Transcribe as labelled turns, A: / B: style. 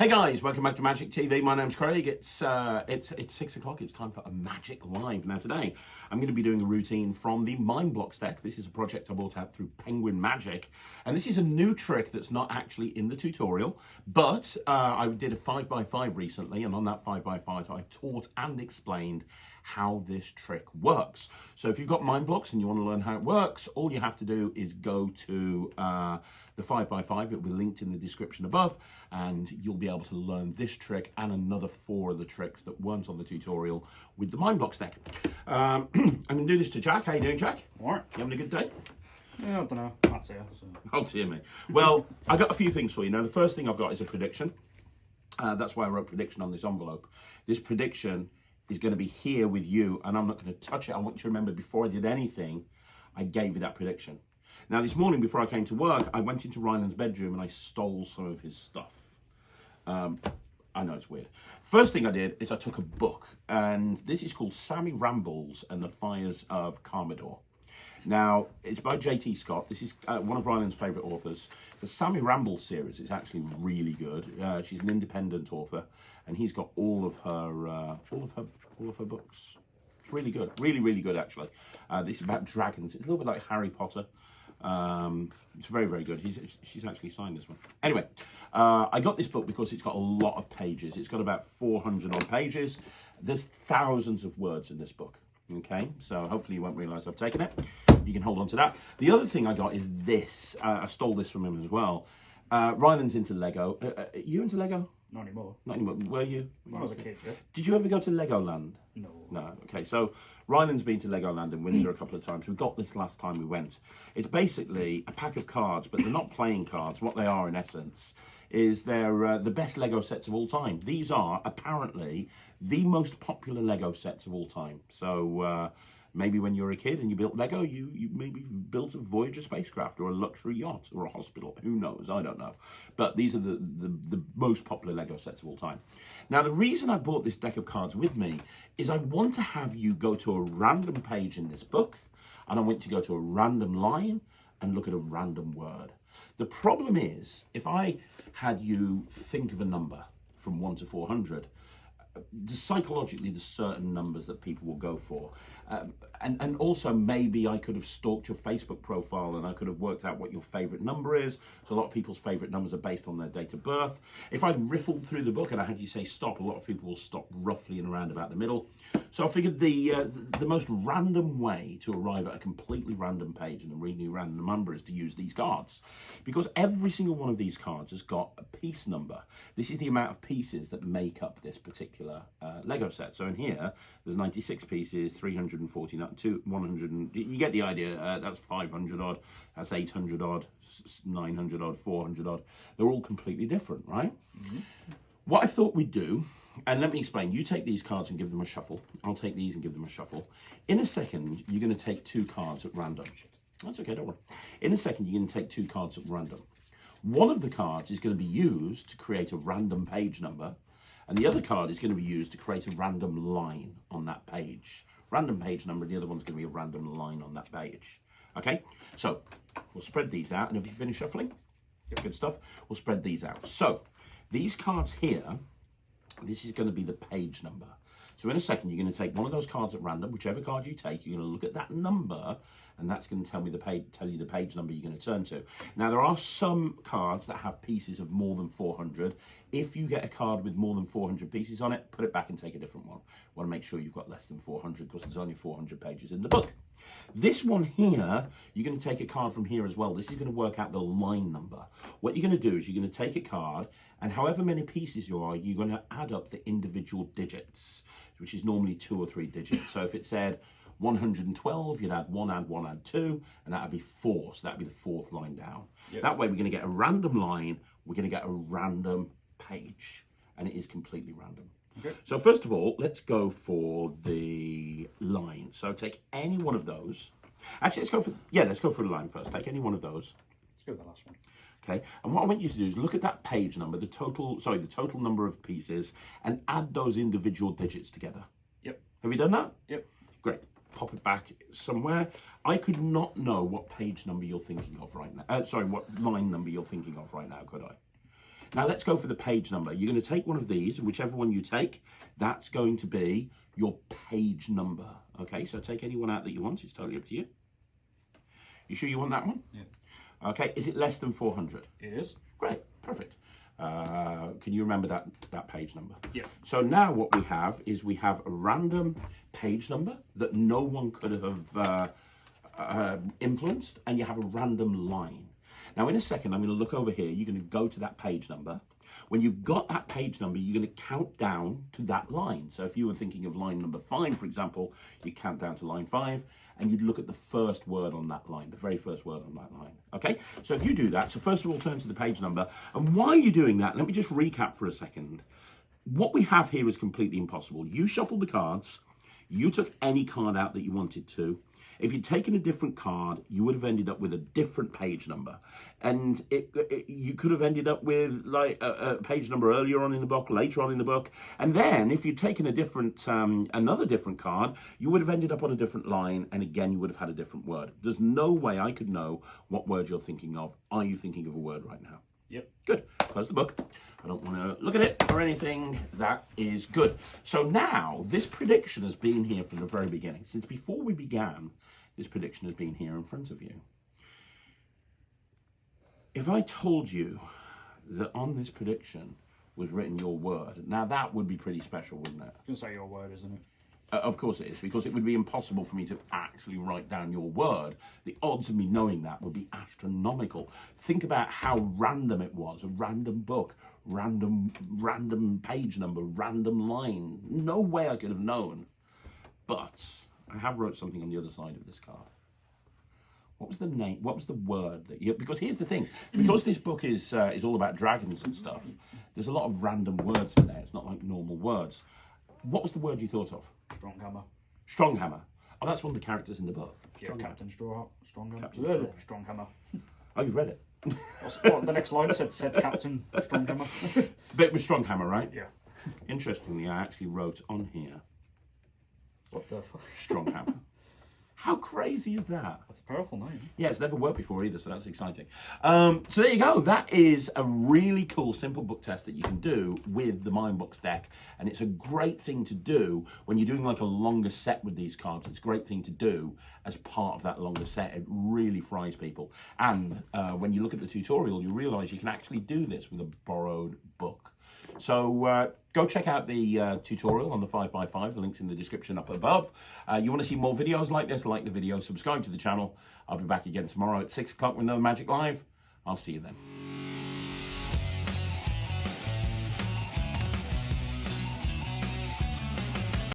A: Hey guys, welcome back to Magic TV. My name's Craig. It's 6 o'clock. It's time for a Magic Live. Now today, I'm going to be doing a routine from the MindBlox deck. This is a project I bought out through Penguin Magic, and this is a new trick that's not actually in the tutorial. But I did a 5x5 recently, and on that 5x5, I taught and explained how this trick works. So if you've got MindBlox and you want to learn how it works, all you have to do is go to the 5x5. It will be linked in the description above, and you'll be able to learn this trick and another 4 of the tricks that weren't on the tutorial with the MindBlox deck. I'm going to do this to Jack. How you doing, Jack?
B: All right.
A: You having a good day?
B: Yeah, I don't know. That's it. So.
A: Oh dear me. Well, I got a few things for you. Now, the first thing I've got is a prediction. That's why I wrote prediction on this envelope. This prediction is going to be here with you, and I'm not going to touch it. I want you to remember, before I did anything, I gave you that prediction. Now, this morning, before I came to work, I went into Ryland's bedroom and I stole some of his stuff. I know it's weird. First thing I did is I took a book, and this is called Sammy Rambles and the Fires of Carmador. Now, it's by J.T. Scott. This is one of Ryland's favourite authors. The Sammy Rambles series is actually really good. She's an independent author, and he's got all of her books. It's really good, really good actually. This is about dragons. It's a little bit like Harry Potter. It's very, very good. She's actually signed this one. Anyway, I got this book because it's got a lot of pages. It's got about 400 odd pages. There's thousands of words in this book. Okay, so hopefully you won't realise I've taken it. You can hold on to that. The other thing I got is this. I stole this from him as well. Ryland's into Lego. Are you into Lego?
B: Not anymore.
A: Not anymore. Were you?
B: When I was a kid, yeah.
A: Did you ever go to Legoland?
B: No.
A: No. Okay, so Ryland's been to Legoland in Windsor a couple of times. We got this last time we went. It's basically a pack of cards, but they're not playing cards. What they are, in essence, is they're the best Lego sets of all time. These are apparently the most popular Lego sets of all time. So maybe when you were a kid and you built Lego, you maybe built a Voyager spacecraft or a luxury yacht or a hospital. Who knows? I don't know. But these are the most popular Lego sets of all time. Now, the reason I brought this deck of cards with me is I want to have you go to a random page in this book, and I want you to go to a random line and look at a random word. The problem is, if I had you think of a number from 1 to 400, psychologically there's certain numbers that people will go for, and also maybe I could have stalked your Facebook profile and I could have worked out what your favorite number is. So a lot of people's favorite numbers are based on their date of birth. If I riffled through the book and I had you say stop, a lot of people will stop roughly in around about the middle. So I figured the most random way to arrive at a completely random page and a really random number is to use these cards, because every single one of these cards has got a piece number. This is the amount of pieces that make up this particular Lego set. So in here, there's 96 pieces, 349, 100. You get the idea. That's 500 odd. That's 800 odd. 900 odd. 400 odd. They're all completely different, right? Mm-hmm. What I thought we'd do, and let me explain. You take these cards and give them a shuffle. I'll take these and give them a shuffle. In a second, you're going to take 2 cards at random. That's okay, don't worry. In a second, you're going to take 2 cards at random. One of the cards is going to be used to create a random page number, and the other card is going to be used to create a random line on that page. Random page number, and the other one's going to be a random line on that page. Okay, so we'll spread these out, and if you finish shuffling, good stuff, we'll spread these out. So these cards here, this is going to be the page number. So in a second, you're going to take one of those cards at random. Whichever card you take, you're going to look at that number, and that's going to tell you the page number you're going to turn to. Now, there are some cards that have pieces of more than 400. If you get a card with more than 400 pieces on it, put it back and take a different one. Want to make sure you've got less than 400, because there's only 400 pages in the book. This one here, you're going to take a card from here as well. This is going to work out the line number. What you're going to do is you're going to take a card, and however many pieces you are, you're going to add up the individual digits, which is normally 2 or 3 digits. So if it said 112, you'd add 1, add 2, and that would be 4. So that would be the 4th line down. Yep. That way we're going to get a random line, we're going to get a random page, and it is completely random. Okay. So first of all, let's go for the line. So take any one of those. Actually, let's go for the line first. Take any one of those.
B: Let's go with the last one.
A: Okay, and what I want you to do is look at that page number, the total number of pieces, and add those individual digits together.
B: Yep.
A: Have you done that?
B: Yep.
A: Great. Pop it back somewhere. I could not know what page number you're thinking of right now. What line number you're thinking of right now, could I? Now let's go for the page number. You're going to take one of these, and whichever one you take, that's going to be your page number. Okay, so take any one out that you want. It's totally up to you. You sure you want that one?
B: Yeah.
A: Okay, is it less than 400?
B: It is.
A: Great, perfect. Can you remember that page number?
B: Yeah.
A: So now what we have is we have a random page number that no one could have influenced, and you have a random line. Now in a second, I'm going to look over here. You're going to go to that page number. When you've got that page number, you're going to count down to that line. So if you were thinking of line number 5, for example, you count down to line 5, and you'd look at the first word on that line, the very first word on that line. Okay, so if you do that, so first of all, turn to the page number. And while you're doing that, let me just recap for a second. What we have here is completely impossible. You shuffled the cards. You took any card out that you wanted to. If you'd taken a different card, you would have ended up with a different page number. And you could have ended up with like a page number earlier on in the book, later on in the book. And then if you'd taken a different, another different card, you would have ended up on a different line. And again, you would have had a different word. There's no way I could know what word you're thinking of. Are you thinking of a word right now?
B: Yep.
A: Good. Close the book. I don't want to look at it or anything. That is good. So now this prediction has been here from the very beginning. Since before we began, this prediction has been here in front of you. If I told you that on this prediction was written your word, now that would be pretty special, wouldn't it?
B: You can say your word, isn't it?
A: Of course it is, because it would be impossible for me to actually write down your word. The odds of me knowing that would be astronomical. Think about how random it was. A random book, random page number, random line. No way I could have known. But I have wrote something on the other side of this card. What was the name? What was the word that you? Because here's the thing. Because this book is all about dragons and stuff, there's a lot of random words in there. It's not like normal words. What was the word you thought of?
B: Stronghammer.
A: Stronghammer. Oh, that's one of the characters in the book.
B: Yeah, Captain Stronghammer.
A: Captain
B: Stronghammer.
A: Oh, you've read it.
B: What the next line said Captain Stronghammer.
A: But it was Stronghammer, right?
B: Yeah.
A: Interestingly, I actually wrote on here
B: What the fuck?
A: Stronghammer. How crazy is that?
B: That's a powerful name.
A: Yeah, it's never worked before either, so that's exciting. So there you go. That is a really cool, simple book test that you can do with the MindBlox deck. And it's a great thing to do when you're doing like a longer set with these cards. It's a great thing to do as part of that longer set. It really fries people. And when you look at the tutorial, you realize you can actually do this with a borrowed book. So go check out the tutorial on the 5x5. The link's in the description up above. You want to see more videos like this, like the video, subscribe to the channel. I'll be back again tomorrow at 6 o'clock with another Magic Live. I'll see you then.